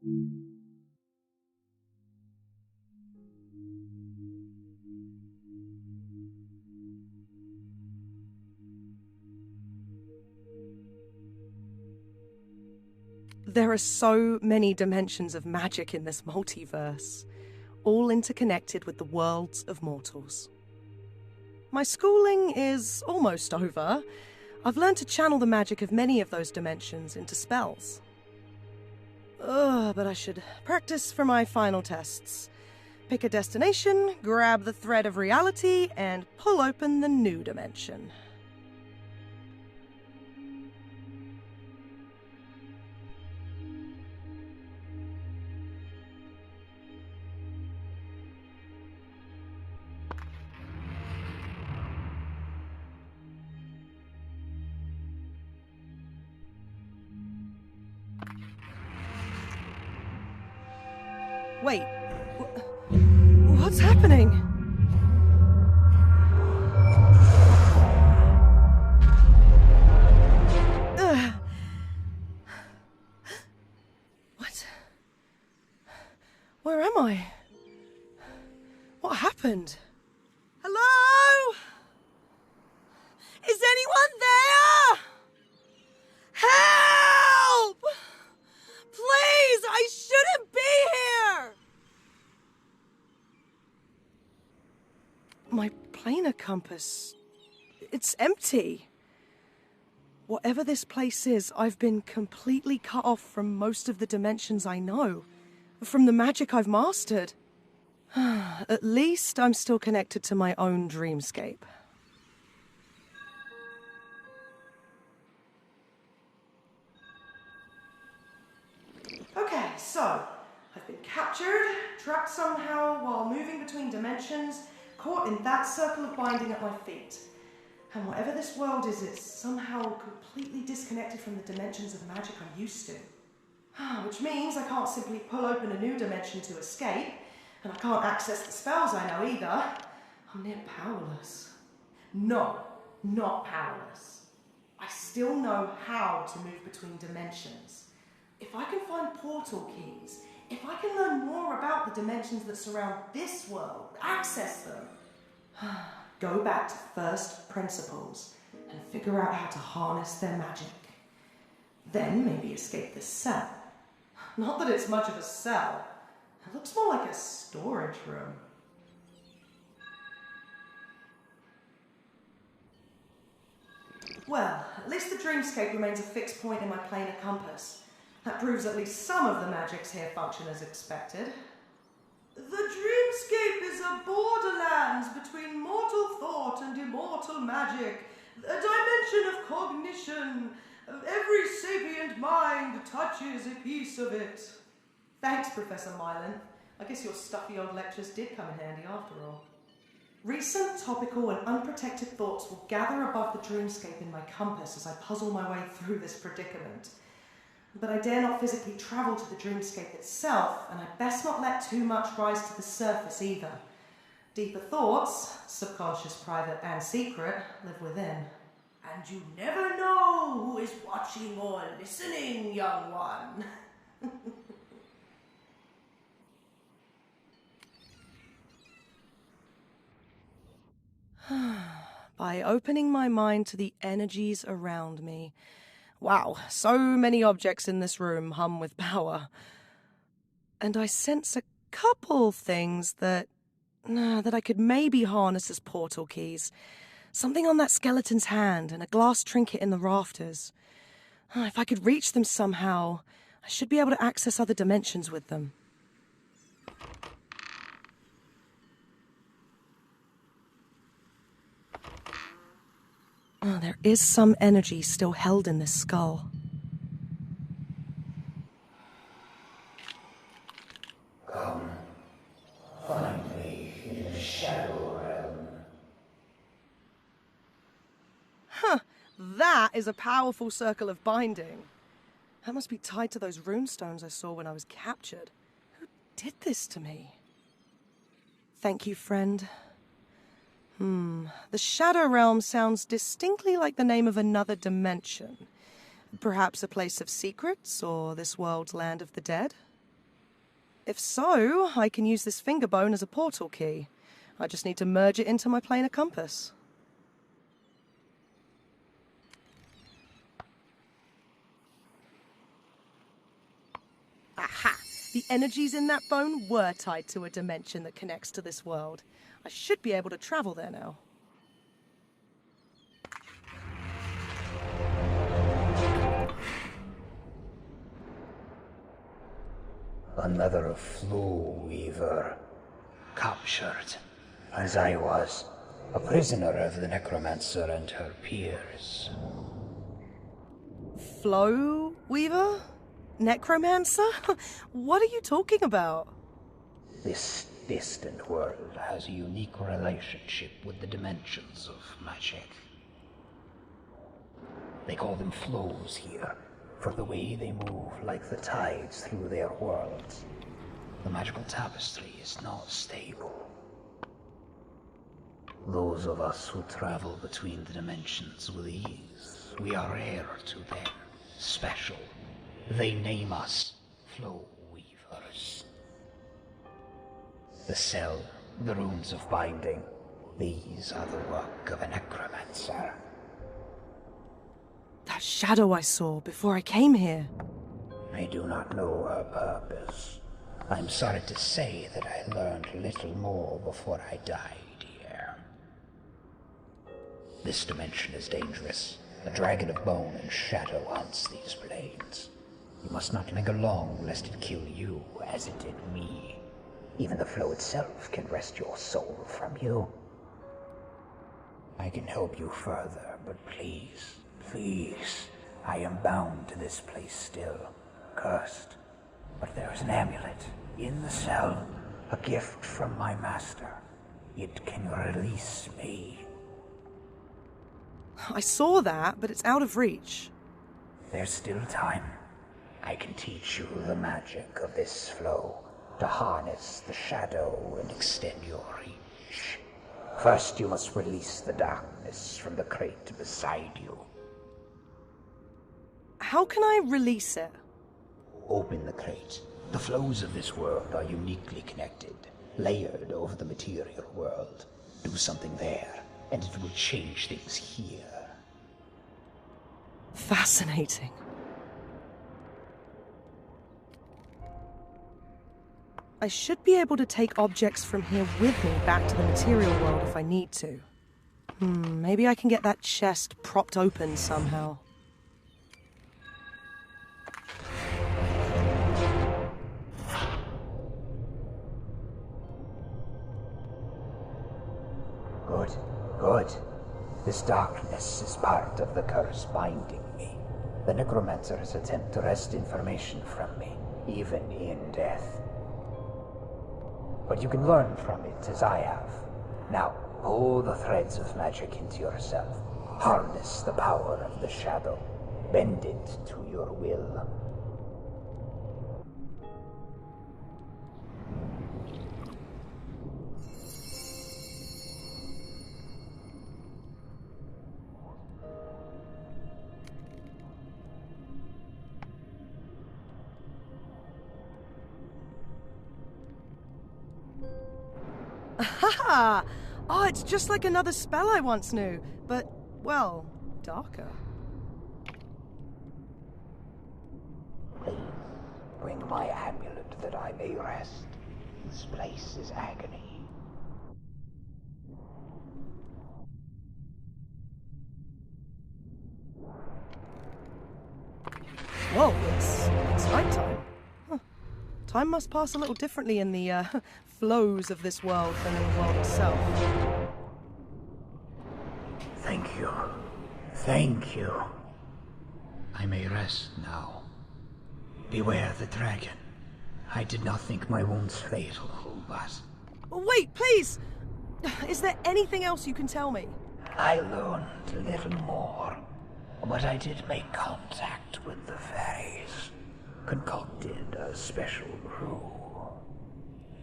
There are so many dimensions of magic in this multiverse, all interconnected with the worlds of mortals. My schooling is almost over. I've learned to channel the magic of many of those dimensions into spells. But I should practice for my final tests. Pick a destination, grab the thread of reality, and pull open the new dimension. Wait, what's happening? What? Where am I? What happened? Hello? Is anyone there? Help! Please, I shouldn't be here! My planar compass, it's empty. Whatever this place is, I've been completely cut off from most of the dimensions I know, from the magic I've mastered. At least I'm still connected to my own dreamscape. Okay, so I've been captured, trapped somehow while moving between dimensions, caught in that circle of binding at my feet. And whatever this world is, it's somehow completely disconnected from the dimensions of magic I'm used to. Which means I can't simply pull open a new dimension to escape, and I can't access the spells I know either. I'm near powerless. No, not powerless. I still know how to move between dimensions. If I can find portal keys, if I can learn more about the dimensions that surround this world, access them, go back to first principles and figure out how to harness their magic. Then maybe escape this cell. Not that it's much of a cell. It looks more like a storage room. Well, at least the dreamscape remains a fixed point in my planar compass. That proves at least some of the magics here function as expected. The dreamscape is a borderlands between mortal thought and immortal magic, a dimension of cognition. Every sapient mind touches a piece of it. Thanks, Professor Mylan. I guess your stuffy old lectures did come in handy after all. Recent, topical, and unprotected thoughts will gather above the dreamscape in my compass as I puzzle my way through this predicament. But I dare not physically travel to the dreamscape itself, and I best not let too much rise to the surface either. Deeper thoughts, subconscious, private, and secret, live within. And you never know who is watching or listening, young one. By opening my mind to the energies around me. Wow, so many objects in this room hum with power. And I sense a couple things that I could maybe harness as portal keys. Something on that skeleton's hand and a glass trinket in the rafters. If I could reach them somehow, I should be able to access other dimensions with them. There is some energy still held in this skull. Come, find me in the shadow realm. That is a powerful circle of binding. That must be tied to those runestones I saw when I was captured. Who did this to me? Thank you, friend. The Shadow Realm sounds distinctly like the name of another dimension. Perhaps a place of secrets, or this world's land of the dead? If so, I can use this finger bone as a portal key. I just need to merge it into my planar compass. Aha! The energies in that bone were tied to a dimension that connects to this world. I should be able to travel there now. Another flow weaver. Captured, as I was, a prisoner of the necromancer and her peers. Flow Weaver? Necromancer? What are you talking about? This distant world has a unique relationship with the dimensions of magic. They call them flows here, for the way they move like the tides through their worlds. The magical tapestry is not stable. Those of us who travel between the dimensions with ease, we are rare to them, special. They name us Flow Weavers. The cell, the runes of binding, these are the work of a necromancer. That shadow I saw before I came here. I do not know her purpose. I'm sorry to say that I learned little more before I died here. This dimension is dangerous. A dragon of bone and shadow hunts these planes. You must not linger long, lest it kill you, as it did me. Even the flow itself can wrest your soul from you. I can help you further, but please, please, I am bound to this place still, cursed. But there is an amulet in the cell, a gift from my master. It can release me. I saw that, but it's out of reach. There's still time. I can teach you the magic of this flow, to harness the shadow and extend your reach. First, you must release the darkness from the crate beside you. How can I release it? Open the crate. The flows of this world are uniquely connected, layered over the material world. Do something there, and it will change things here. Fascinating. I should be able to take objects from here with me back to the material world if I need to. Maybe I can get that chest propped open somehow. Good, good. This darkness is part of the curse binding me. The necromancer's attempt to wrest information from me, even in death. But you can learn from it as I have. Now, pull the threads of magic into yourself. Harness the power of the shadow. Bend it to your will. Haha! Oh, it's just like another spell I once knew, but, well, darker. Please, bring my amulet that I may rest. This place is agony. Whoa, it's nighttime. Huh. Time must pass a little differently in the, flows of this world than in the world itself. Thank you. Thank you. I may rest now. Beware the dragon. I did not think my wounds fatal, but... Wait, please! Is there anything else you can tell me? I learned a little more, but I did make contact with the fairies. Concocted a special brew.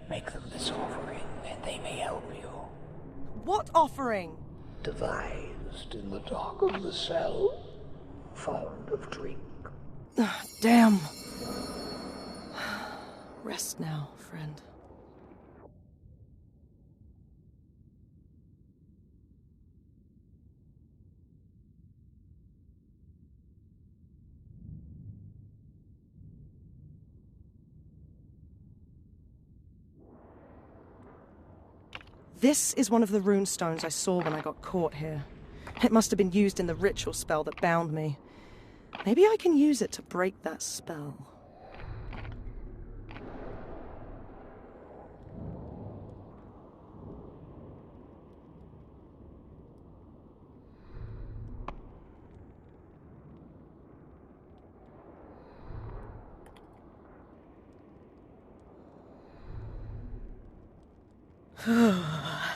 Make them this offering, and they may help you. What offering? Devised in the dark of the cell, fond of drink. Damn. Rest now. friend. This is one of the rune stones I saw when I got caught here. It must have been used in the ritual spell that bound me. Maybe I can use it to break that spell.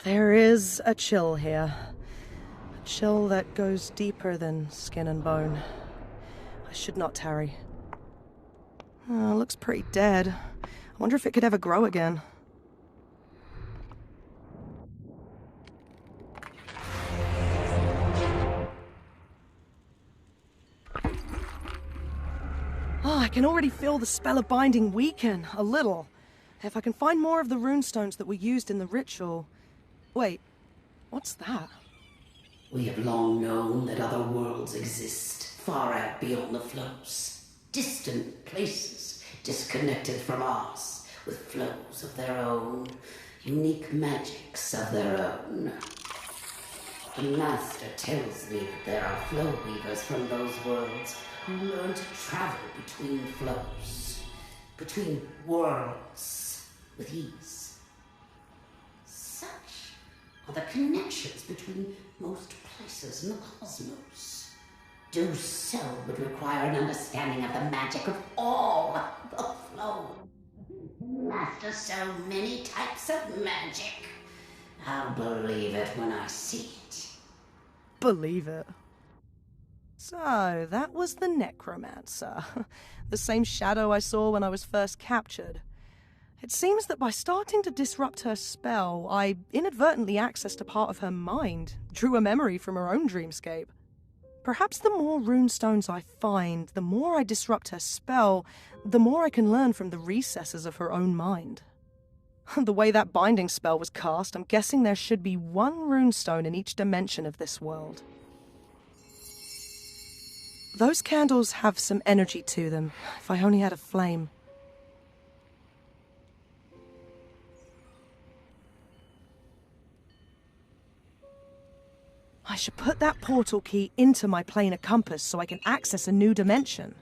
There is a chill here. A chill that goes deeper than skin and bone. I should not tarry. Looks pretty dead. I wonder if it could ever grow again. I can already feel the spell of binding weaken, a little. If I can find more of the runestones that were used in the ritual... Wait, what's that? We have long known that other worlds exist, far out beyond the flows. Distant places, disconnected from ours, with flows of their own, unique magics of their own. The Master tells me that there are flow weavers from those worlds who learn to travel between flows, between worlds, with ease. Such are the connections between most places in the cosmos. Do so would require an understanding of the magic of all the flow. Master so many types of magic. I'll believe it when I see it. Believe it. So, that was the necromancer. The same shadow I saw when I was first captured. It seems that by starting to disrupt her spell, I inadvertently accessed a part of her mind, drew a memory from her own dreamscape. Perhaps the more runestones I find, the more I disrupt her spell, the more I can learn from the recesses of her own mind. The way that binding spell was cast, I'm guessing there should be one runestone in each dimension of this world. Those candles have some energy to them, if I only had a flame. I should put that portal key into my planar compass so I can access a new dimension.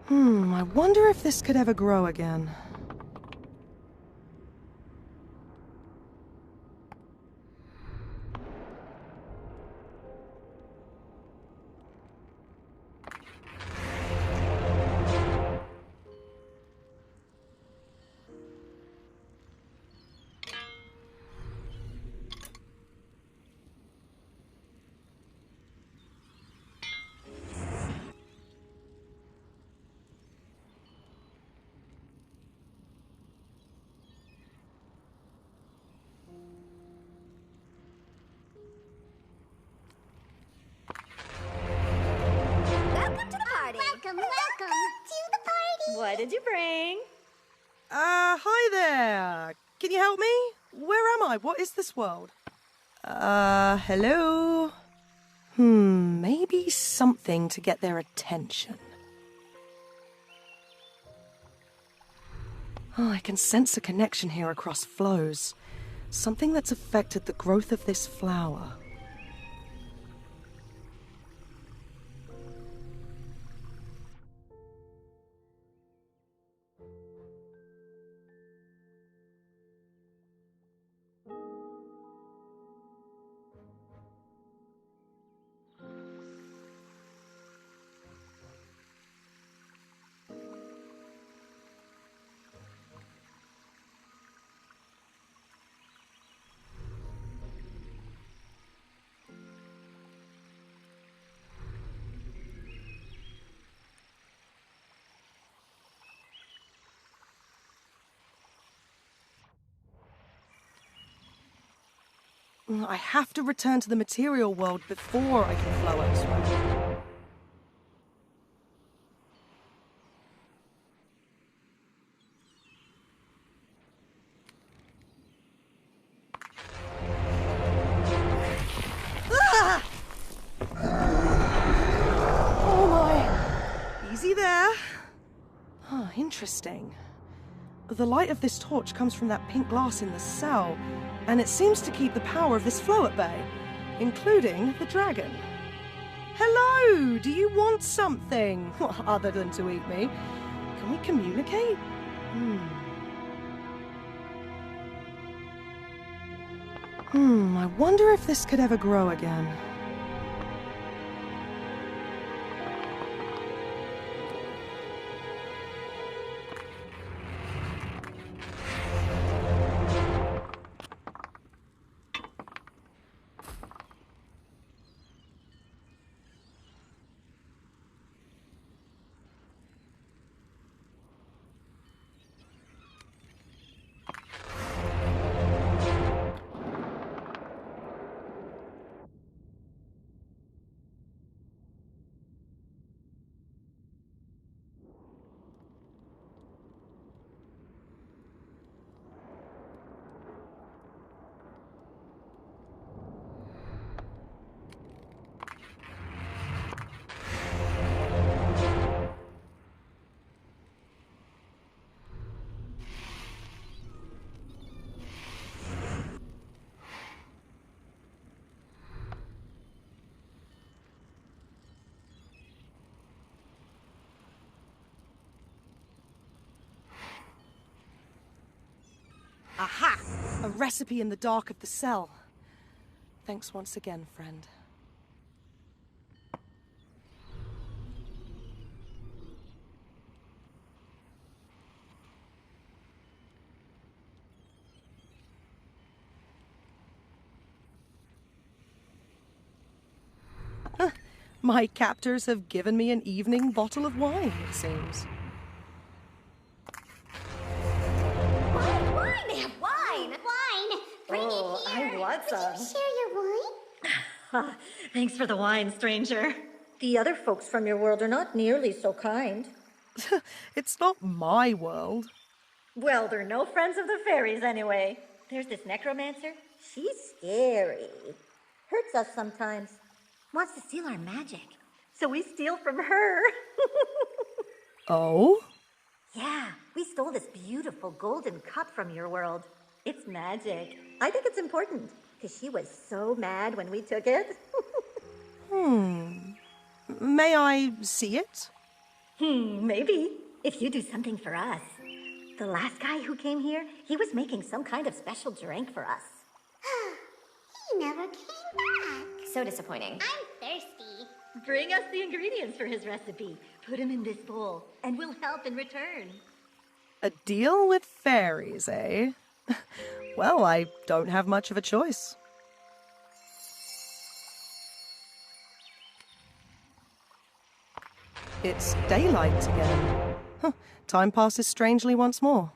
I wonder if this could ever grow again. Welcome to the party! What did you bring? Hi there. Can you help me? Where am I? What is this world? Hello? Maybe something to get their attention. I can sense a connection here across flows. Something that's affected the growth of this flower. I have to return to the material world before I can flow elsewhere. Ah! Oh my! Easy there. Ah, interesting. The light of this torch comes from that pink glass in the cell, and it seems to keep the power of this flow at bay, including the dragon. Hello! Do you want something? Other than to eat me? Can we communicate? I wonder if this could ever grow again. Aha! A recipe in the dark of the cell. Thanks once again, friend. My captors have given me an evening bottle of wine, it seems. Wine! They have wine! Wine! Bring it here! I want some. Would you share your wine? Thanks for the wine, stranger. The other folks from your world are not nearly so kind. It's not my world. Well, they're no friends of the fairies anyway. There's this necromancer. She's scary. Hurts us sometimes. Wants to steal our magic. So we steal from her. Oh? Yeah, we stole this beautiful golden cup from your world. It's magic. I think it's important, because she was so mad when we took it. May I see it? Maybe. If you do something for us. The last guy who came here, he was making some kind of special drink for us. He never came back. So disappointing. I'm thirsty. Bring us the ingredients for his recipe. Put him in this bowl, and we'll help in return. A deal with fairies, eh? Well, I don't have much of a choice. It's daylight again. Time passes strangely once more.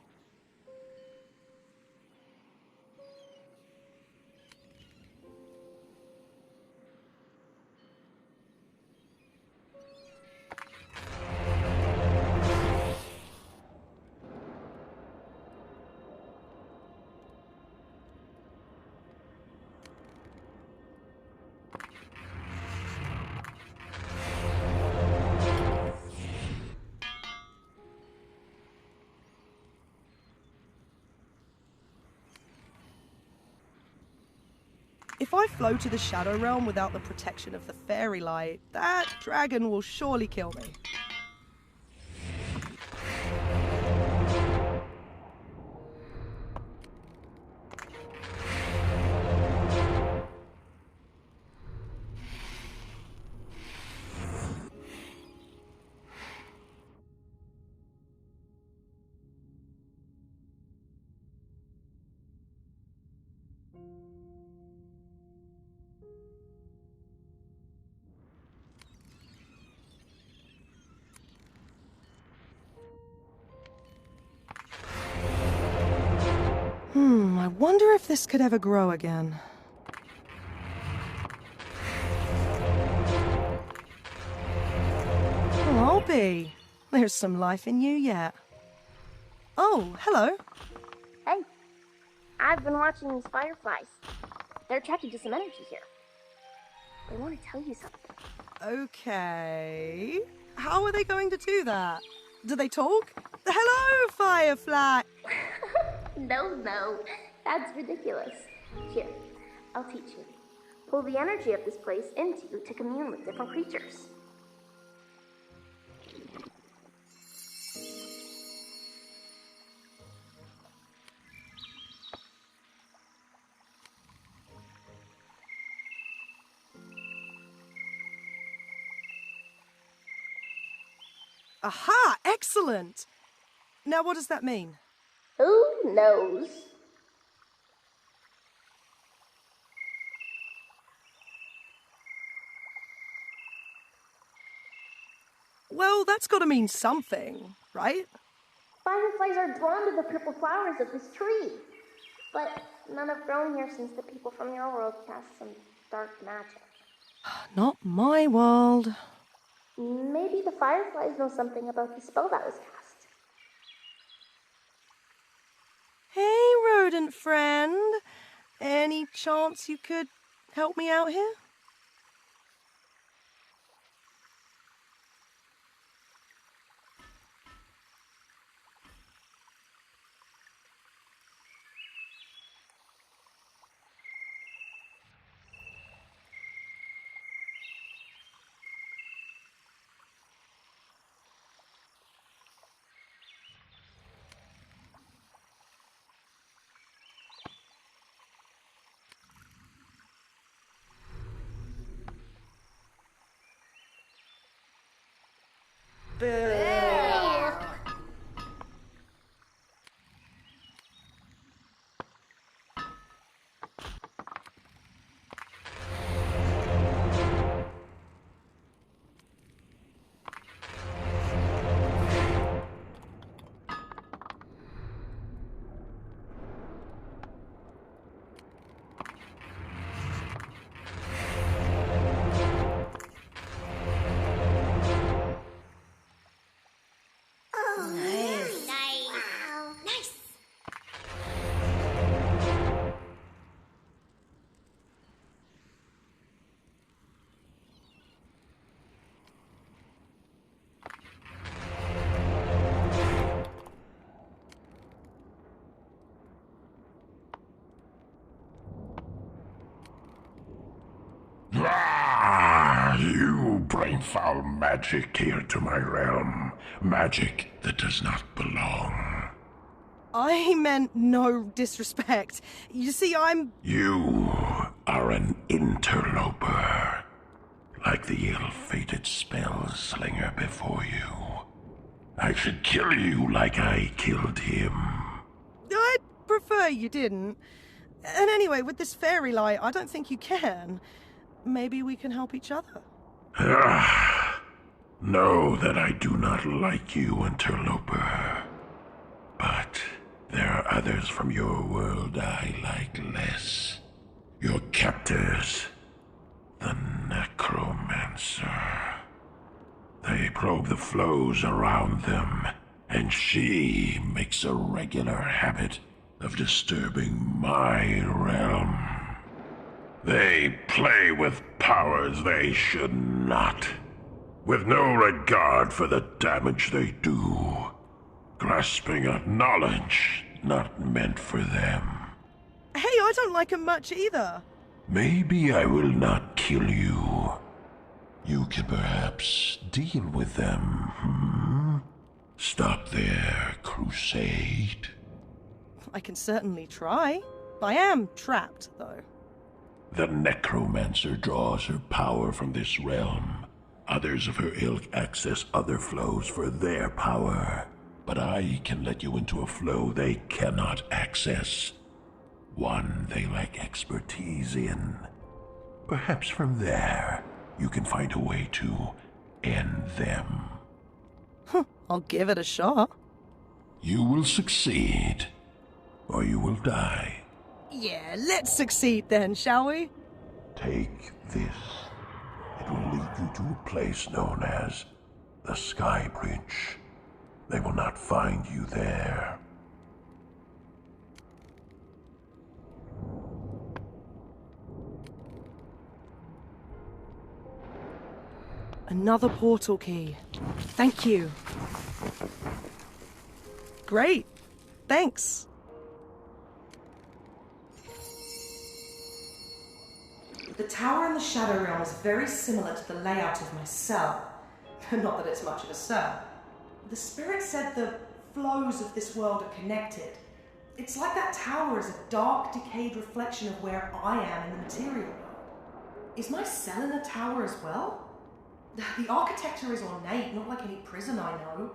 If I flow to the Shadow Realm without the protection of the fairy light, that dragon will surely kill me. I wonder if this could ever grow again. Well, I'll be. There's some life in you yet. Oh, hello. Hey, I've been watching these fireflies. They're attracted to some energy here. They want to tell you something. Okay. How are they going to do that? Do they talk? Hello, Firefly! No, that's ridiculous. Here, I'll teach you. Pull the energy of this place into you to commune with different creatures. Aha! Excellent! Now, what does that mean? Who knows? Well, that's got to mean something, right? Fireflies are drawn to the purple flowers of this tree. But none have grown here since the people from your world cast some dark magic. Not my world. Maybe the fireflies know something about the spell that was cast. Hey, rodent friend. Any chance you could help me out here? You bring foul magic here to my realm. Magic that does not belong. I meant no disrespect. You see, You are an interloper. Like the ill-fated spell slinger before you. I should kill you like I killed him. I'd prefer you didn't. And anyway, with this fairy light, I don't think you can. Maybe we can help each other. Know that I do not like you, interloper. But there are others from your world I like less. Your captors. The necromancer. They probe the flows around them, and she makes a regular habit of disturbing my realm. They play with powers they should not, with no regard for the damage they do, grasping at knowledge not meant for them. Hey, I don't like him much either. Maybe I will not kill you. You can perhaps deal with them, Stop their crusade. I can certainly try. I am trapped, though. The necromancer draws her power from this realm. Others of her ilk access other flows for their power. But I can let you into a flow they cannot access. One they lack expertise in. Perhaps from there, you can find a way to end them. I'll give it a shot. You will succeed, or you will die. Yeah, let's succeed then, shall we? Take this. It will lead you to a place known as The Sky Bridge. They will not find you there. Another portal key. Thank you. Great. Thanks. The tower in the Shadow Realm is very similar to the layout of my cell. Not that it's much of a cell. The spirit said the flows of this world are connected. It's like that tower is a dark, decayed reflection of where I am in the material world. Is my cell in a tower as well? The architecture is ornate, not like any prison I know.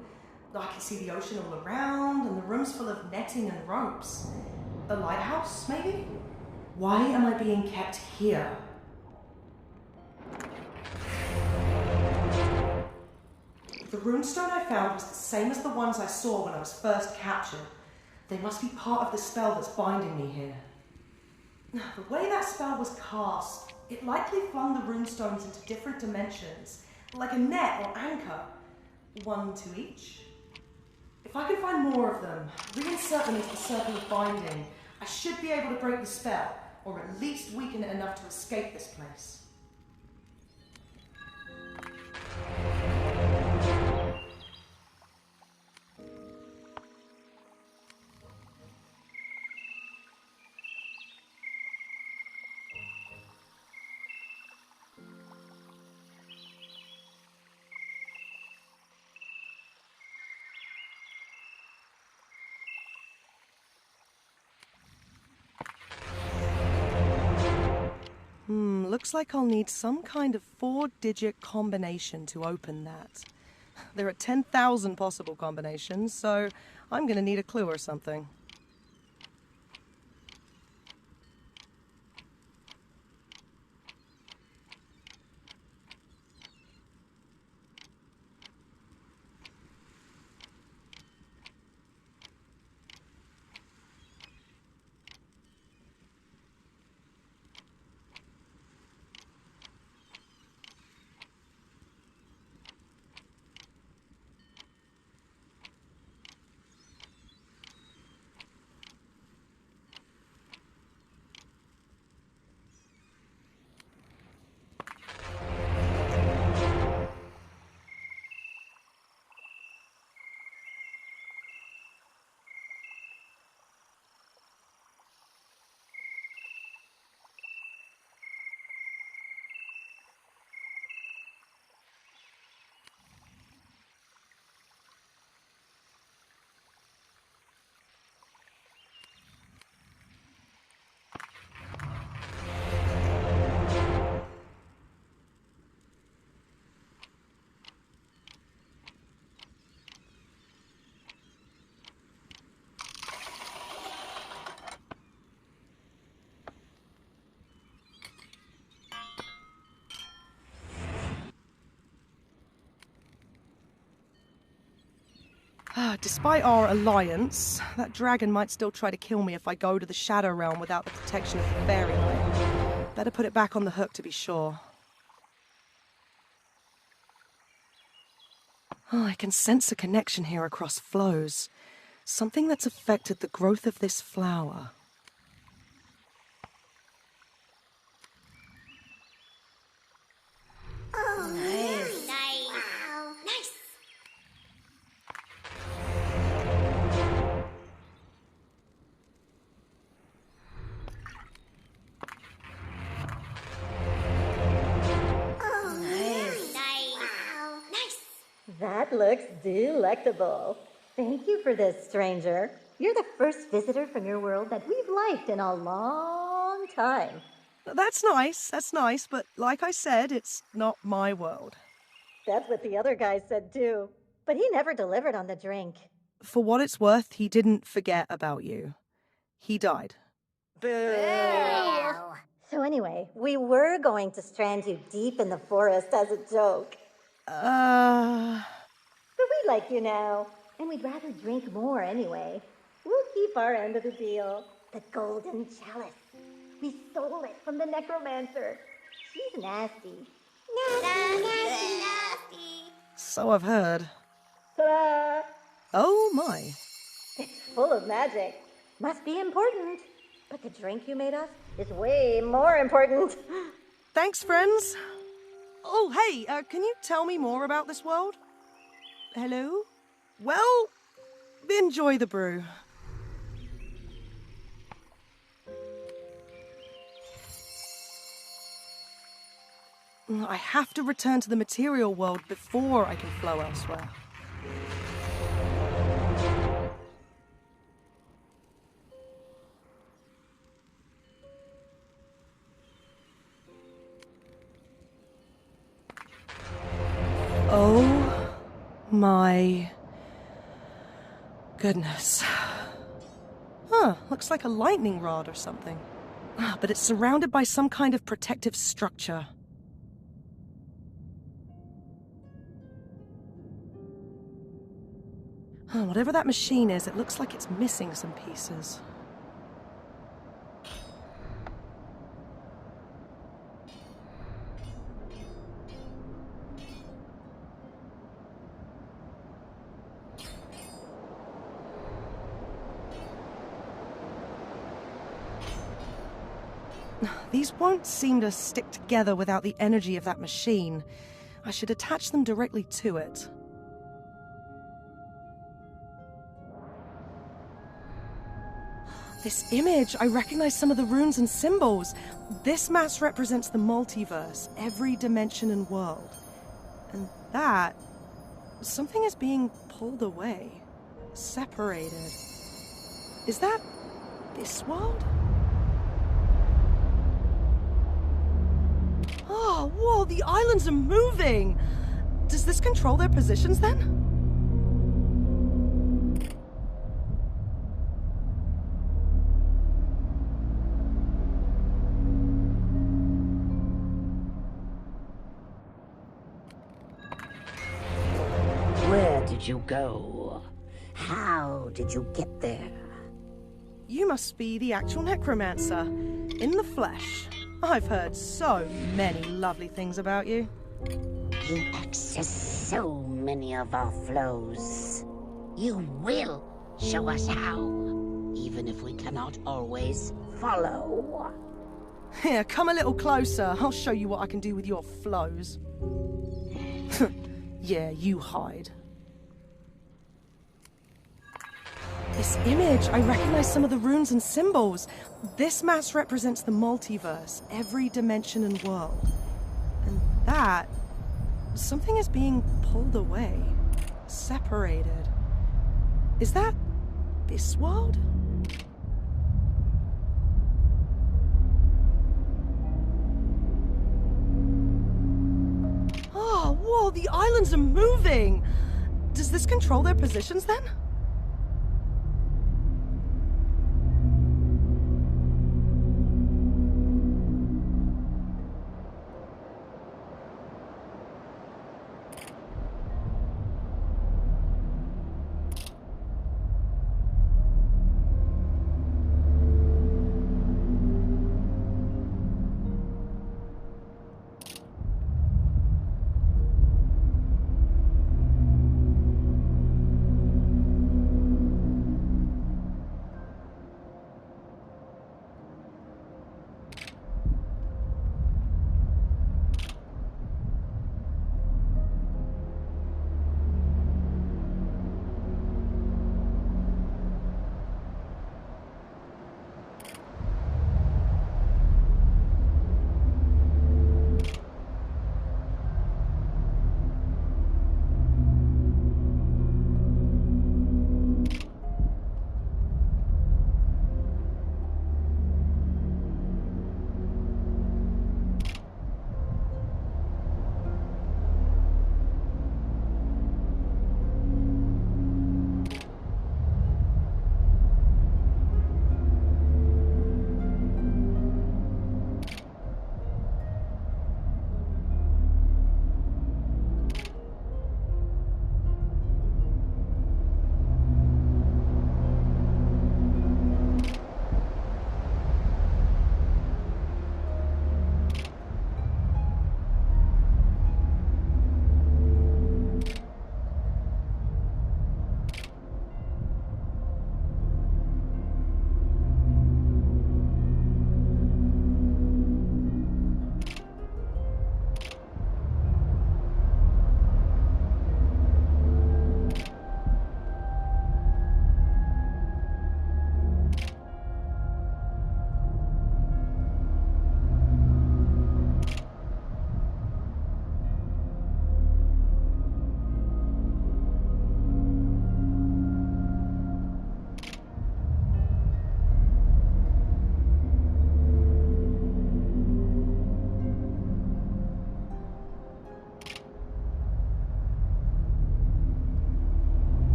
I can see the ocean all around, and the room's full of netting and ropes. A lighthouse, maybe? Why am I being kept here? The runestone I found was the same as the ones I saw when I was first captured. They must be part of the spell that's binding me here. The way that spell was cast, it likely flung the runestones into different dimensions, like a net or anchor, one to each. If I can find more of them, reinsert them into the circle of binding, I should be able to break the spell, or at least weaken it enough to escape this place. Looks like I'll need some kind of 4-digit combination to open that. There are 10,000 possible combinations, so I'm gonna need a clue or something. Despite our alliance, that dragon might still try to kill me if I go to the Shadow Realm without the protection of the fairy light. Better put it back on the hook to be sure. I can sense a connection here across flows. Something that's affected the growth of this flower. Oh, nice. Nice. Wow. Nice. Oh, nice. Nice. Wow. Nice. That looks delectable. Thank you for this, stranger. You're the first visitor from your world that we've liked in a long time. That's nice, but like I said, it's not my world. That's what the other guy said too. But he never delivered on the drink. For what it's worth, he didn't forget about you. He died. Boo! So anyway, we were going to strand you deep in the forest as a joke. But we like you now, and we'd rather drink more anyway. We'll keep our end of the deal. The golden chalice. We stole it from the necromancer. She's nasty. Nasty, nasty, nasty. So I've heard. Ta-da! Oh my. It's full of magic. Must be important. But the drink you made us is way more important. Thanks, friends. Oh, hey, can you tell me more about this world? Hello? Well, enjoy the brew. I have to return to the material world before I can flow elsewhere. Oh my goodness. Huh, looks like a lightning rod or something. But it's surrounded by some kind of protective structure. Whatever that machine is, it looks like it's missing some pieces. These won't seem to stick together without the energy of that machine. I should attach them directly to it. This image, I recognize some of the runes and symbols. This mass represents the multiverse, every dimension and world. And that, something is being pulled away, separated. Is that this world? Oh, whoa, the islands are moving! Does this control their positions then? Where did you go? How did you get there? You must be the actual necromancer, in the flesh. I've heard so many lovely things about you. You access so many of our flows. You will show us how, even if we cannot always follow. Here, come a little closer. I'll show you what I can do with your flows. Yeah, you hide. This image, I recognize some of the runes and symbols. This mass represents the multiverse, every dimension and world. And that, something is being pulled away, separated. Is that this world? Oh, whoa, the islands are moving! Does this control their positions then?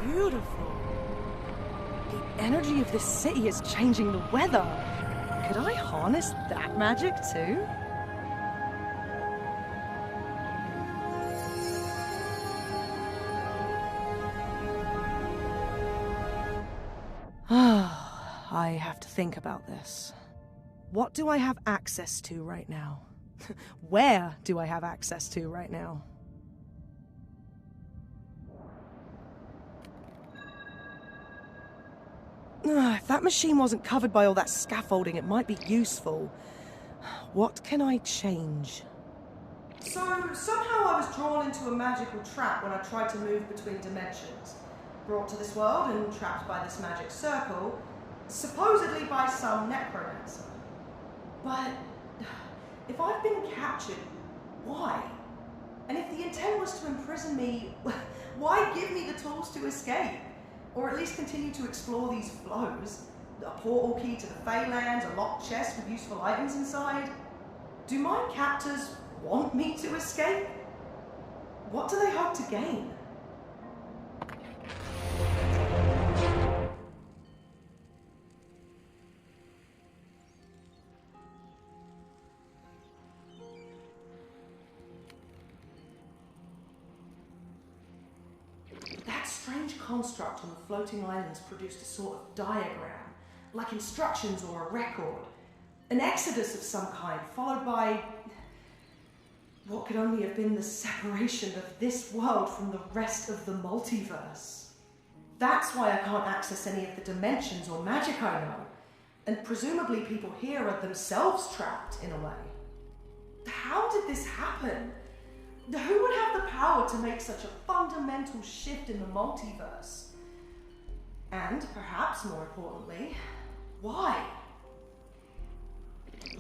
beautiful. The energy of this city is changing the weather. Could I harness that magic too? I have to think about this. What do I have access to right now? Where do I have access to right now? If that machine wasn't covered by all that scaffolding, it might be useful. What can I change? So, somehow I was drawn into a magical trap when I tried to move between dimensions. Brought to this world and trapped by this magic circle, supposedly by some necromancer. But if I've been captured, why? And if the intent was to imprison me, why give me the tools to escape? Or at least continue to explore these flows? A portal key to the Feylands, a locked chest with useful items inside? Do my captors want me to escape? What do they hope to gain? That strange construct on the floating islands produced a sort of diagram, like instructions or a record. An exodus of some kind, followed by what could only have been the separation of this world from the rest of the multiverse. That's why I can't access any of the dimensions or magic I know, and presumably people here are themselves trapped in a way. How did this happen? Who would have the power to make such a fundamental shift in the multiverse? And, perhaps more importantly, why?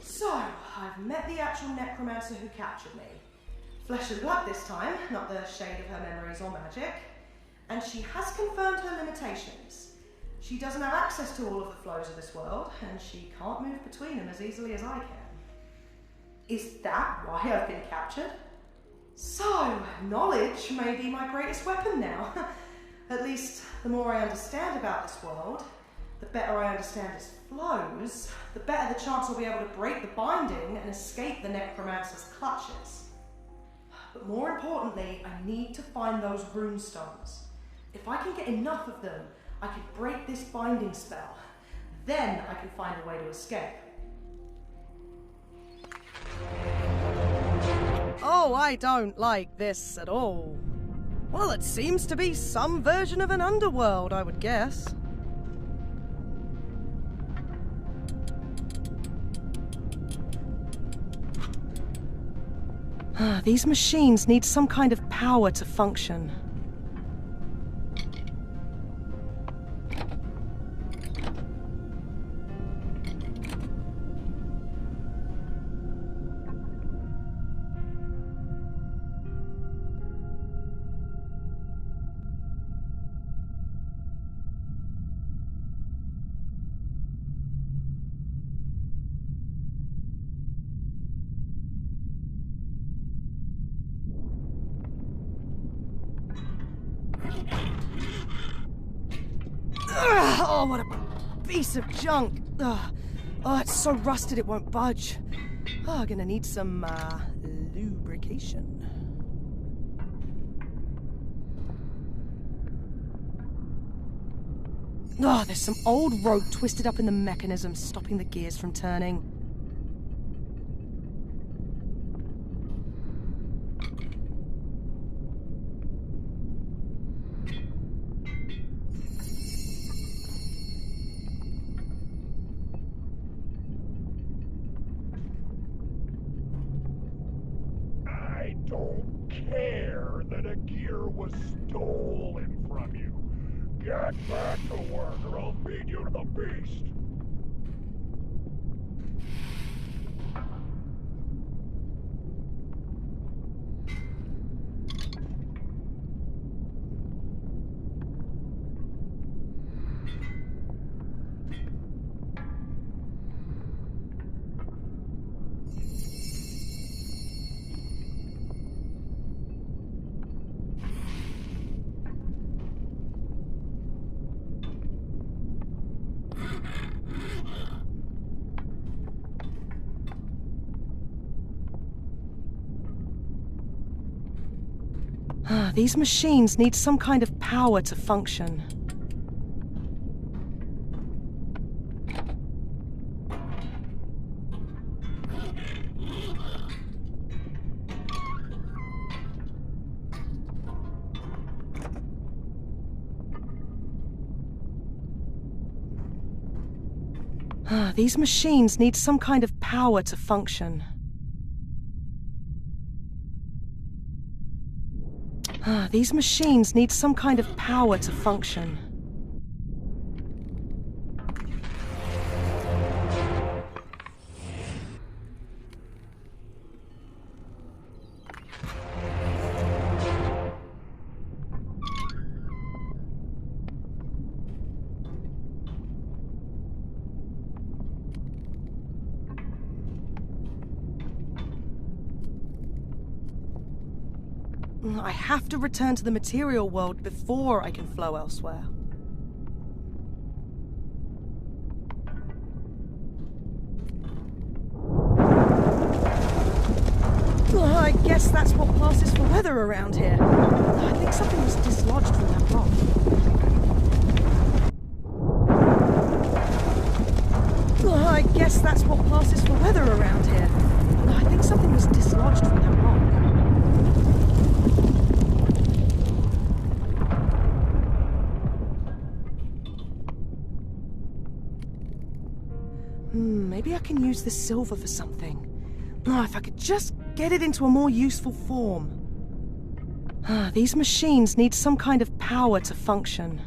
So, I've met the actual necromancer who captured me. Flesh and blood this time, not the shade of her memories or magic. And she has confirmed her limitations. She doesn't have access to all of the flows of this world, and she can't move between them as easily as I can. Is that why I've been captured? So, knowledge may be my greatest weapon now. At least, the more I understand about this world, the better I understand its flows, the better the chance I'll be able to break the binding and escape the necromancer's clutches. But more importantly, I need to find those rune stones. If I can get enough of them, I can break this binding spell. Then I can find a way to escape. Oh, I don't like this at all. Well, it seems to be some version of an underworld, I would guess. These machines need some kind of power to function. Oh, what a piece of junk. Oh, it's so rusted it won't budge. Oh, gonna need some lubrication. Oh, there's some old rope twisted up in the mechanism, stopping the gears from turning. I don't care that a gear was stolen from you. Get back to work or I'll feed you to the beast. These machines need some kind of power to function. These machines need some kind of power to function. These machines need some kind of power to function. I have to return to the material world before I can flow elsewhere. I guess that's what passes for weather around here. I think something was dislodged from that rock. I guess that's what passes for weather around here. I think something was dislodged from that rock. Maybe I can use this silver for something. If I could just get it into a more useful form. These machines need some kind of power to function.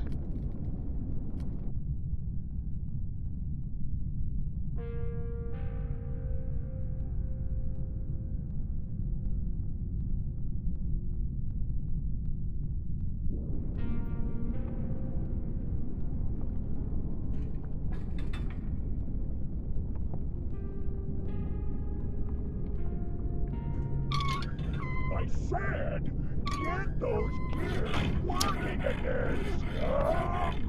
I said, get those gears working again, scum!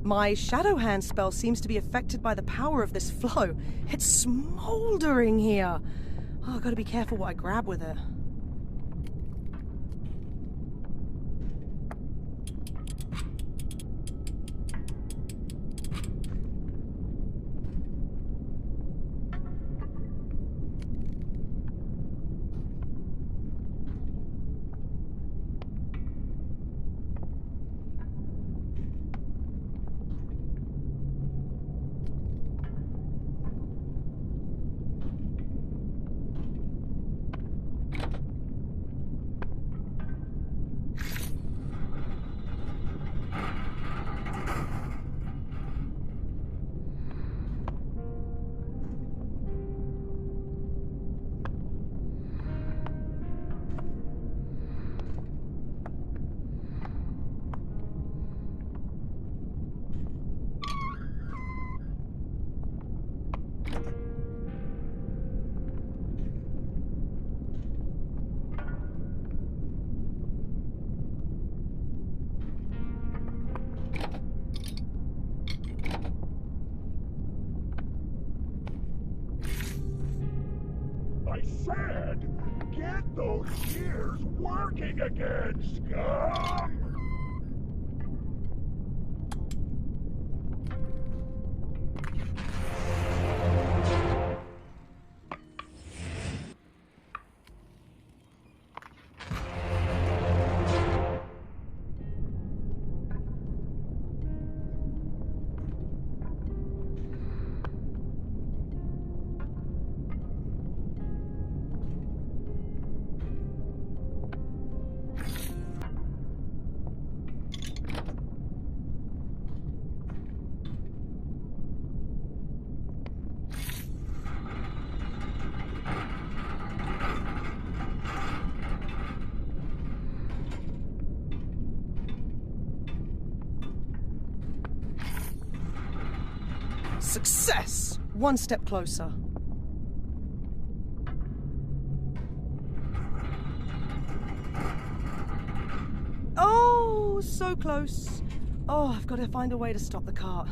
My Shadow Hand spell seems to be affected by the power of this flow. It's smoldering here. I've got to be careful what I grab with it. I said, get those gears working again, scum! Success! One step closer. Oh, so close. Oh, I've got to find a way to stop the cart.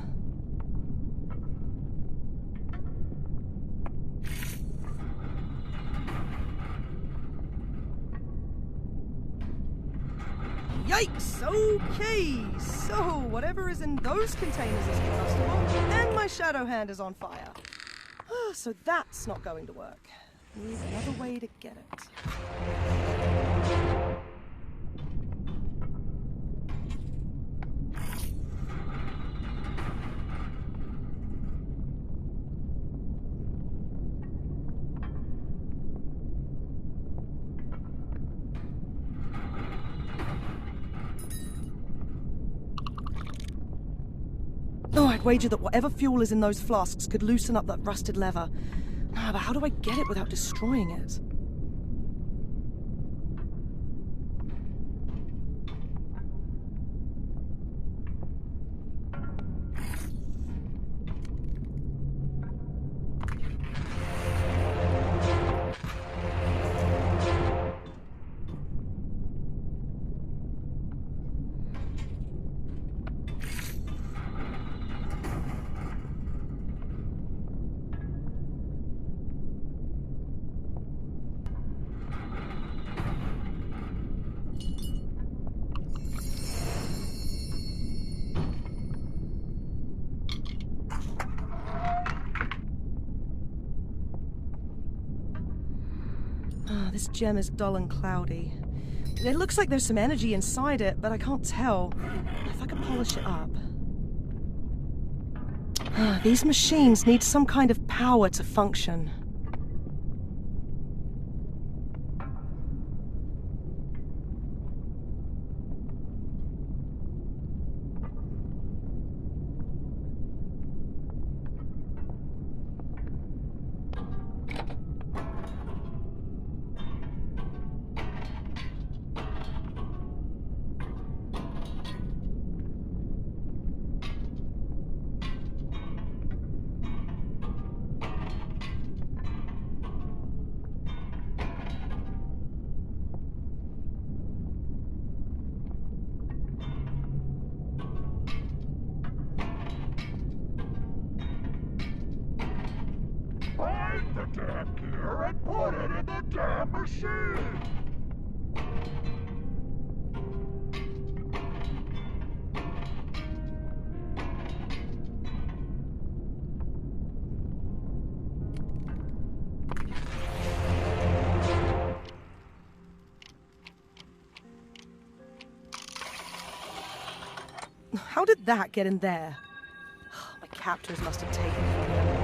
Yikes! Okay, so whatever is in those containers is combustible, and my shadow hand is on fire. So that's not going to work. Need another way to get it. Oh, I'd wager that whatever fuel is in those flasks could loosen up that rusted lever. But how do I get it without destroying it? This gem is dull and cloudy. It looks like there's some energy inside it, but I can't tell. If I could polish it up. These machines need some kind of power to function. Find the damn gear and put it in the damn machine! How did that get in there? My captors must have taken it from them.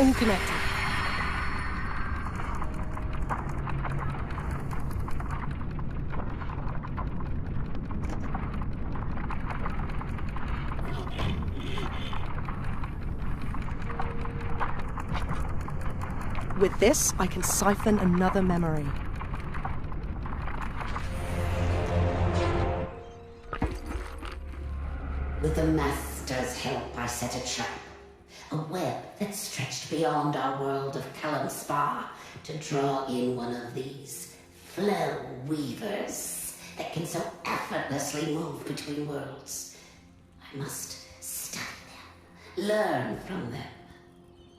All connected. With this, I can siphon another memory. With the Master's help, I set a trap. A web that stretched beyond our world of Kalimspar to draw in one of these flow weavers that can so effortlessly move between worlds. I must study them, learn from them.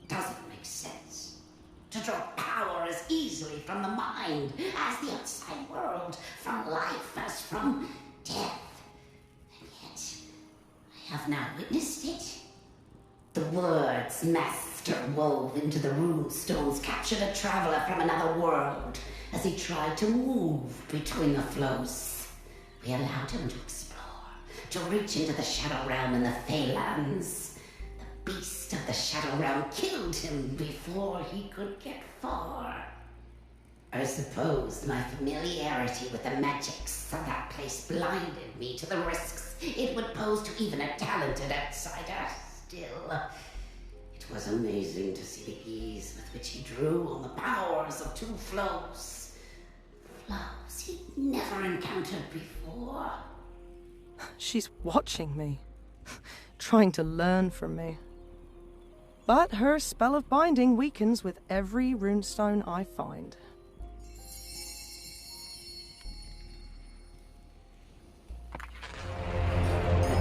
Doesn't make sense to draw power as easily from the mind as the outside world, from life as from death. And yet, I have now witnessed it. The words Master wove into the runestones captured a traveler from another world as he tried to move between the flows. We allowed him to explore, to reach into the Shadow Realm and the Phalanx. The beast of the Shadow Realm killed him before he could get far. I suppose my familiarity with the magics of that place blinded me to the risks it would pose to even a talented outsider. Still, it was amazing to see the ease with which he drew on the powers of two flows. Flows he'd never encountered before. She's watching me, trying to learn from me. But her spell of binding weakens with every runestone I find.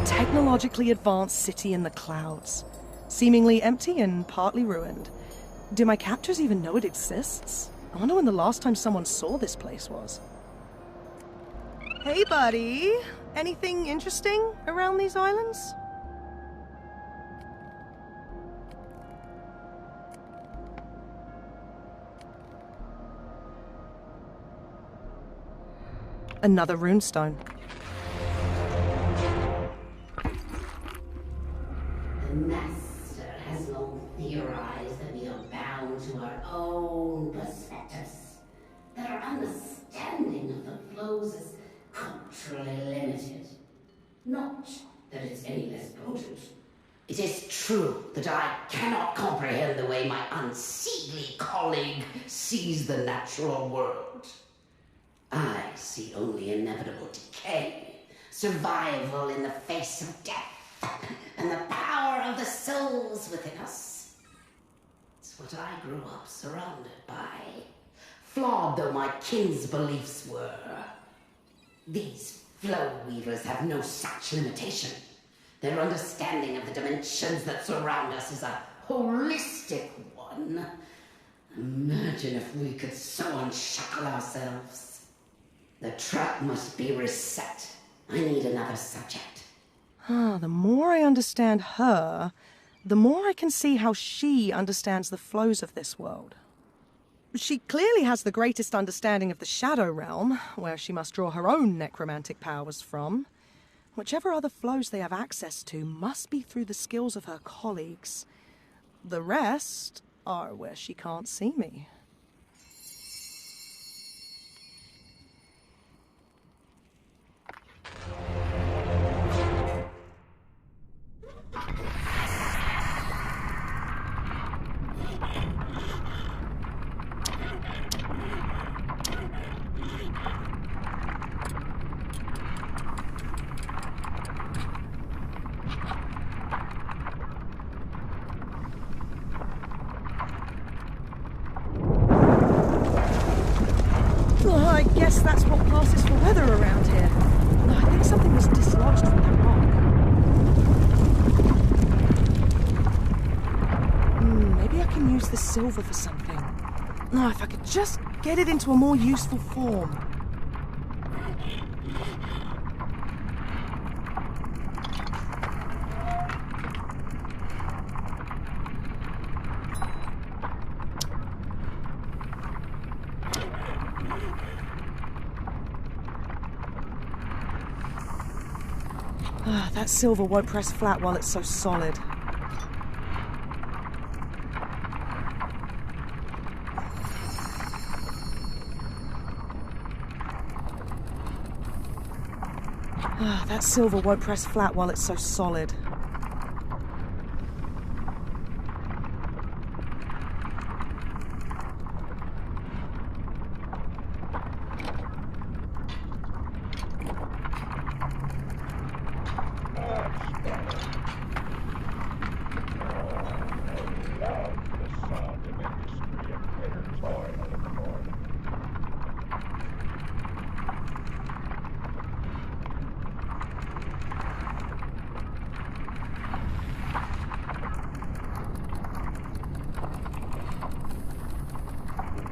Technologically advanced city in the clouds, seemingly empty and partly ruined. Do my captors even know it exists? I wonder when the last time someone saw this place was. Hey buddy, anything interesting around these islands? Another runestone. The Master has long theorized that we are bound to our own perspectives, that our understanding of the flows is culturally limited. Not that it's any less potent. It is true that I cannot comprehend the way my unseelie colleague sees the natural world. I see only inevitable decay, survival in the face of death, and the power of the souls within us. It's what I grew up surrounded by, flawed though my kin's beliefs were. These flow weavers have no such limitation. Their understanding of the dimensions that surround us is a holistic one. Imagine if we could so unshackle ourselves. The trap must be reset. I need another subject. The more I understand her, the more I can see how she understands the flows of this world. She clearly has the greatest understanding of the Shadow Realm, where she must draw her own necromantic powers from. Whichever other flows they have access to must be through the skills of her colleagues. The rest are where she can't see me. I guess that's what passes for weather around here. I think something was dislodged from that rock. Maybe I can use the silver for something. If I could just get it into a more useful form. That silver won't press flat while it's so solid. That silver won't press flat while it's so solid.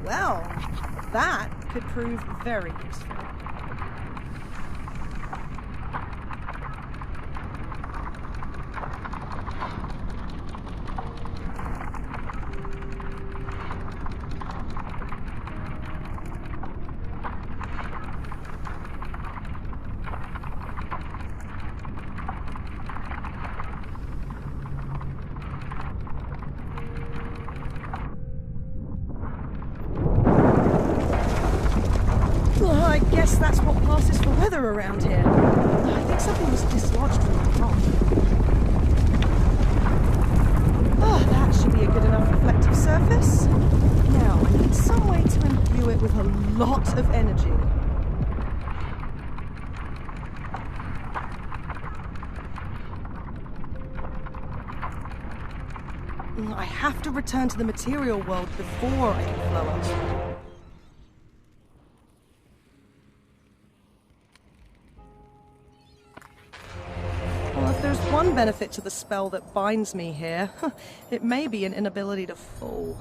Well, that could prove very useful. I guess that's what passes for weather around here. I think something was dislodged from the top. That should be a good enough reflective surface. Now, I need some way to imbue it with a lot of energy. I have to return to the material world before I can flow elsewhere. Well, if there's one benefit to the spell that binds me here, it may be an inability to fall.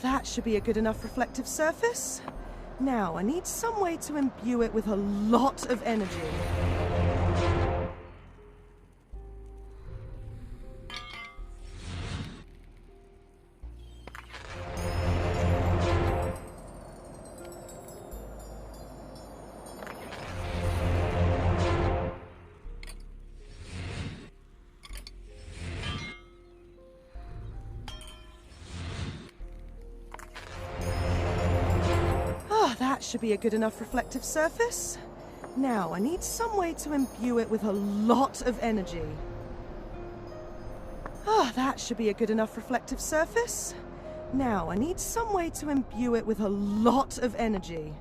That should be a good enough reflective surface. Now, I need some way to imbue it with a lot of energy. That should be a good enough reflective surface. Now, I need some way to imbue it with a lot of energy. That should be a good enough reflective surface. Now, I need some way to imbue it with a lot of energy.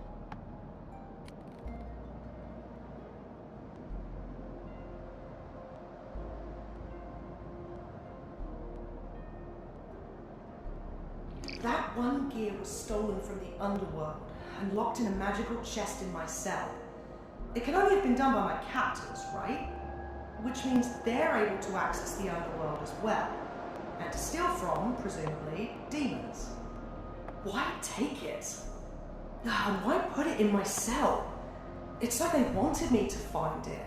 That one gear was stolen from the underworld and locked in a magical chest in my cell. It can only have been done by my captors, right? Which means they're able to access the underworld as well, and to steal from, presumably, demons. Why take it? And why put it in my cell? It's like they wanted me to find it,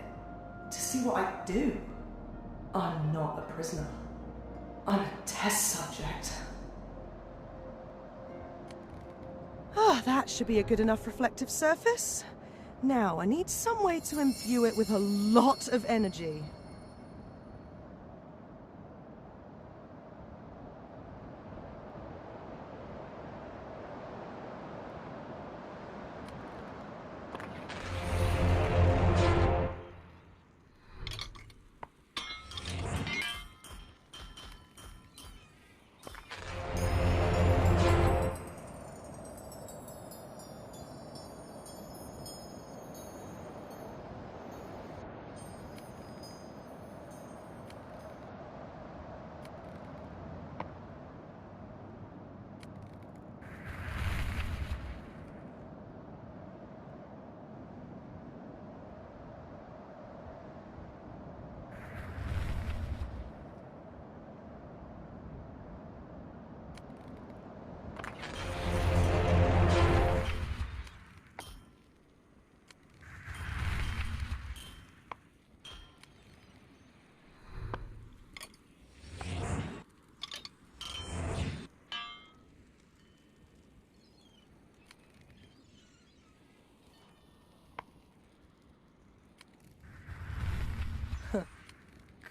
to see what I do. I'm not a prisoner. I'm a test subject. That should be a good enough reflective surface. Now, I need some way to imbue it with a lot of energy.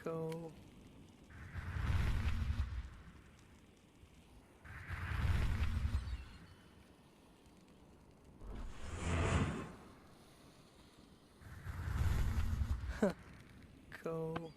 Cool. Cool.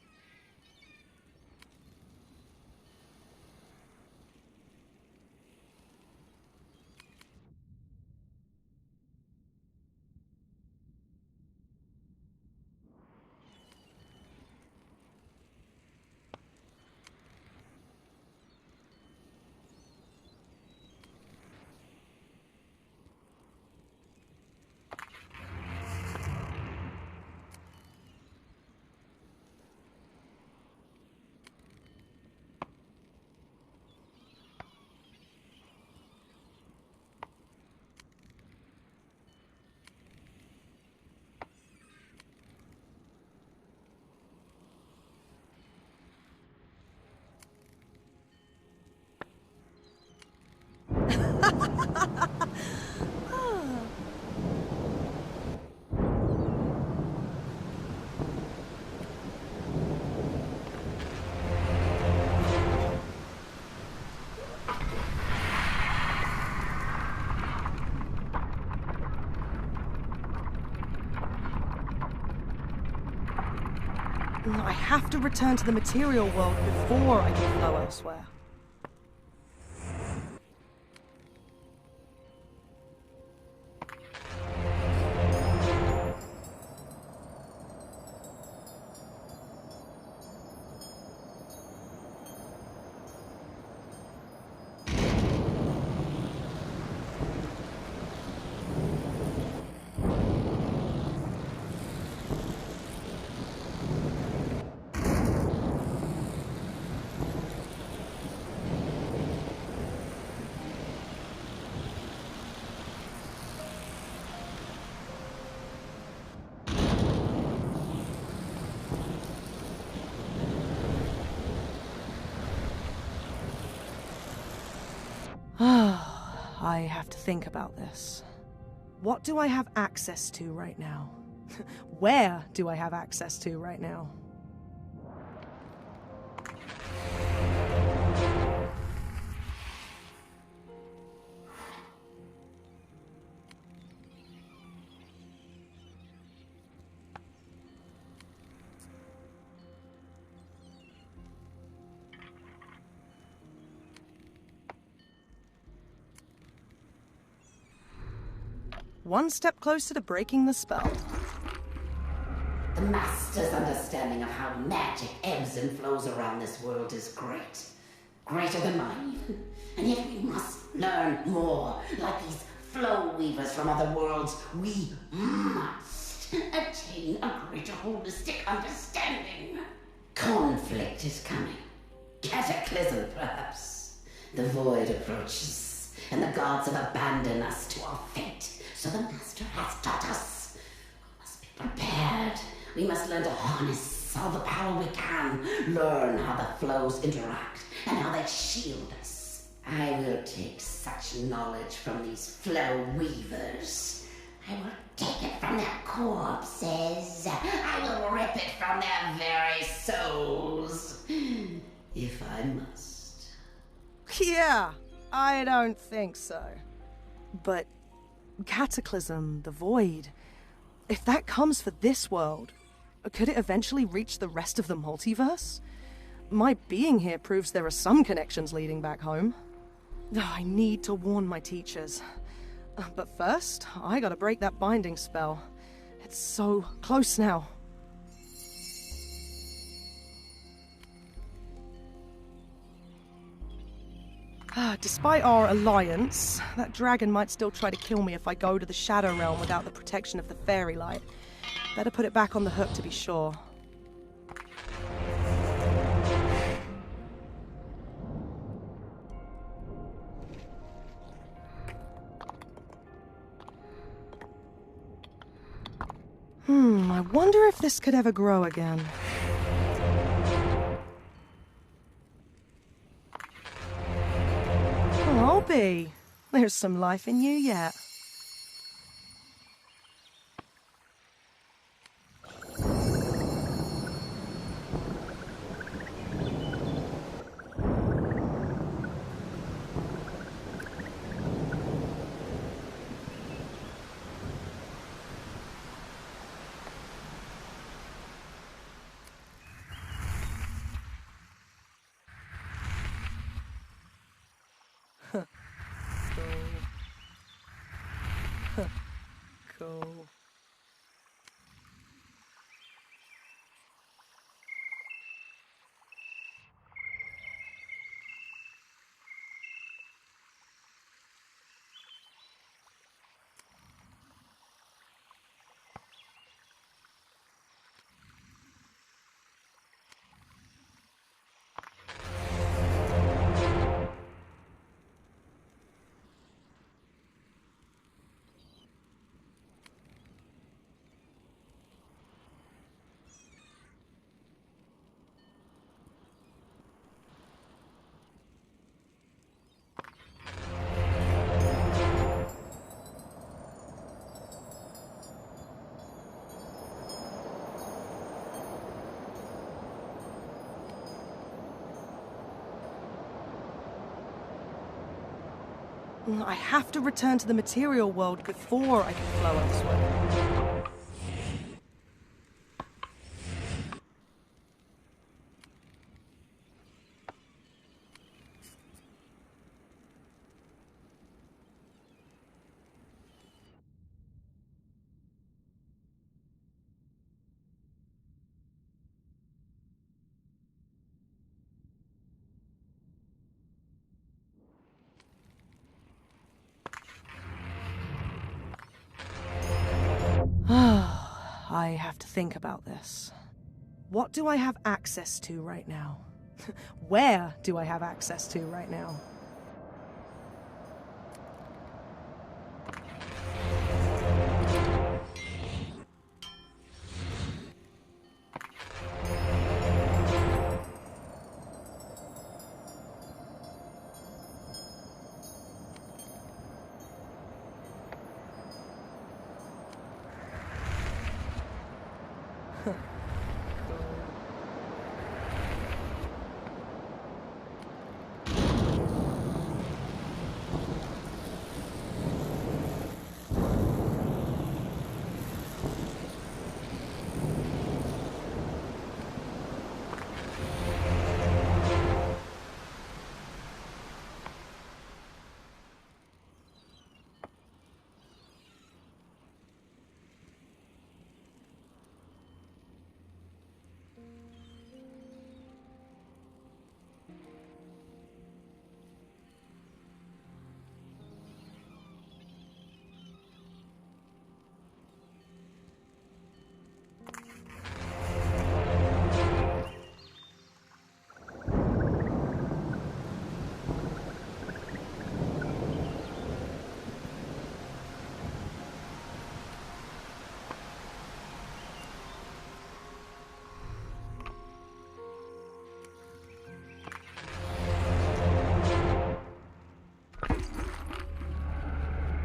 I have to return to the material world before I can flow elsewhere. I have to think about this. What do I have access to right now? Where do I have access to right now? One step closer to breaking the spell. The Master's understanding of how magic ebbs and flows around this world is great. Greater than mine, even. And yet we must learn more. Like these flow weavers from other worlds, we must attain a greater holistic understanding. Conflict is coming. Cataclysm, perhaps. The void approaches, and the gods have abandoned us to our fate. So the Master has taught us. We must be prepared. We must learn to harness all the power we can. Learn how the flows interact and how they shield us. I will take such knowledge from these flow weavers. I will take it from their corpses. I will rip it from their very souls. If I must. Yeah, I don't think so. But Cataclysm, the void, if that comes for this world, could it eventually reach the rest of the multiverse? My being here proves there are some connections leading back home. I need to warn my teachers. But first, I gotta break that binding spell. It's so close now. Despite our alliance, that dragon might still try to kill me if I go to the Shadow Realm without the protection of the fairy light. Better put it back on the hook to be sure. I wonder if this could ever grow again. I'll be. There's some life in you yet. Cool. I have to return to the material world before I can flow elsewhere. I have to think about this. What do I have access to right now? Where do I have access to right now?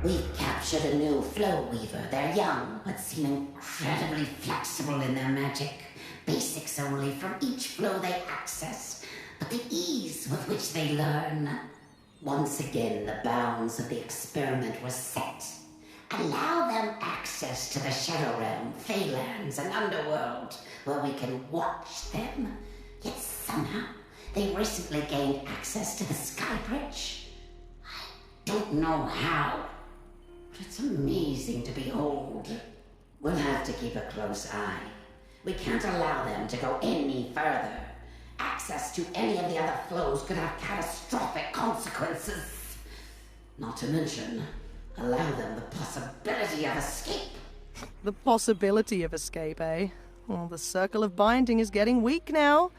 We've captured a new flow weaver. They're young, but seem incredibly flexible in their magic. Basics only from each flow they access, but the ease with which they learn. Once again, the bounds of the experiment were set. Allow them access to the Shadow Realm, Feylands, and Underworld, where we can watch them. Yet somehow, they recently gained access to the Sky Bridge. I don't know how. It's amazing to behold. We'll have to keep a close eye. We can't allow them to go any further. Access to any of the other flows could have catastrophic consequences. Not to mention, allow them the possibility of escape. The possibility of escape, eh? Well, the circle of binding is getting weak now.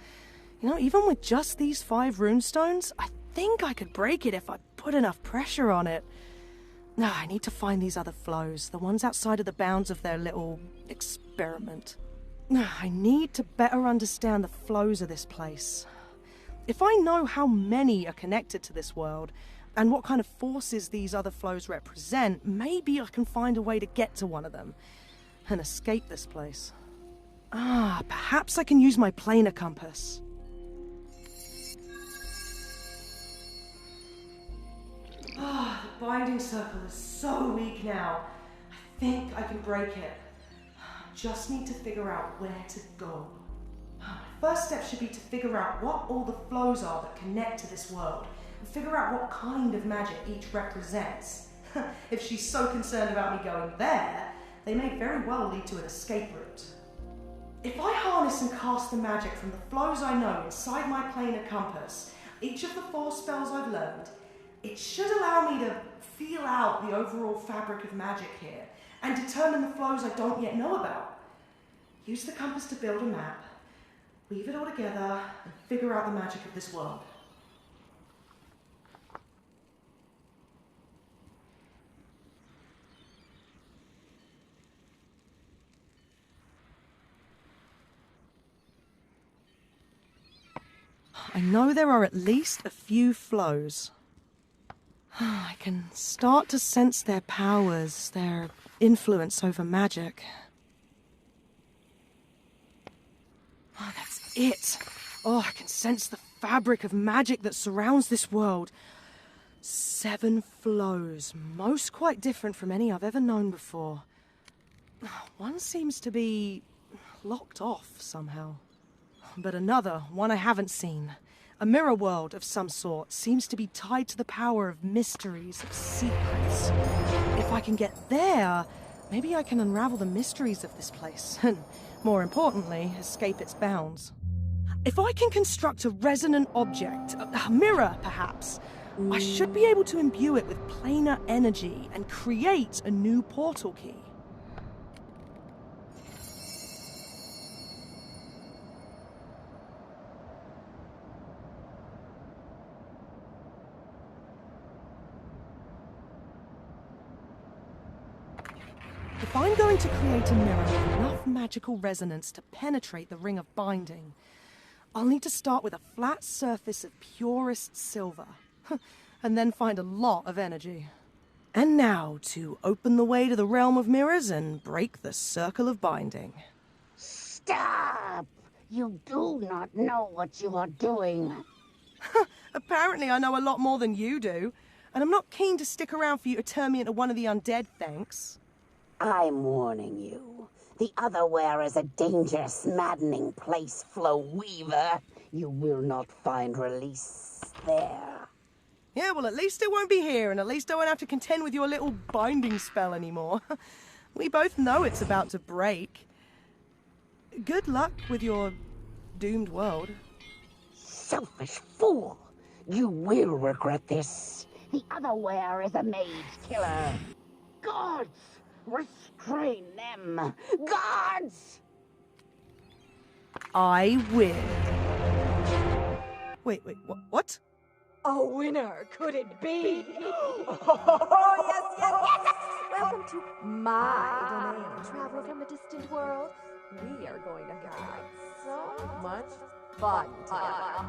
You know, even with just these 5 runestones, I think I could break it if I put enough pressure on it. No, I need to find these other flows, the ones outside of the bounds of their little experiment. I need to better understand the flows of this place. If I know how many are connected to this world, and what kind of forces these other flows represent, maybe I can find a way to get to one of them, and escape this place. Perhaps I can use my planar compass. The binding circle is so weak now. I think I can break it. I just need to figure out where to go. My first step should be to figure out what all the flows are that connect to this world, and figure out what kind of magic each represents. If she's so concerned about me going there, they may very well lead to an escape route. If I harness and cast the magic from the flows I know inside my planar compass, each of the 4 spells I've learned, it should allow me to feel out the overall fabric of magic here and determine the flows I don't yet know about. Use the compass to build a map, weave it all together, and figure out the magic of this world. I know there are at least a few flows. I can start to sense their powers, their influence over magic. Oh, that's it. Oh, I can sense the fabric of magic that surrounds this world. 7 flows, most quite different from any I've ever known before. One seems to be locked off somehow. But another, one I haven't seen, a mirror world of some sort, seems to be tied to the power of mysteries, of secrets. If I can get there, maybe I can unravel the mysteries of this place, and more importantly, escape its bounds. If I can construct a resonant object, a mirror perhaps, I should be able to imbue it with planar energy and create a new portal key. If I'm going to create a mirror with enough magical resonance to penetrate the ring of binding, I'll need to start with a flat surface of purest silver, and then find a lot of energy. And now to open the way to the realm of mirrors and break the circle of binding. Stop! You do not know what you are doing. Apparently I know a lot more than you do, and I'm not keen to stick around for you to turn me into one of the undead, thanks. I'm warning you. The Otherwhere is a dangerous, maddening place, Flow Weaver. You will not find release there. Yeah, well, at least it won't be here, and at least I won't have to contend with your little binding spell anymore. We both know it's about to break. Good luck with your doomed world. Selfish fool! You will regret this. The Otherwhere is a mage killer. Gods! Restrain them! Gods! I win. Wait, what? A winner, could it be? Oh, yes! Welcome to my domain, traveler from a distant world. We are going to have so much fun together.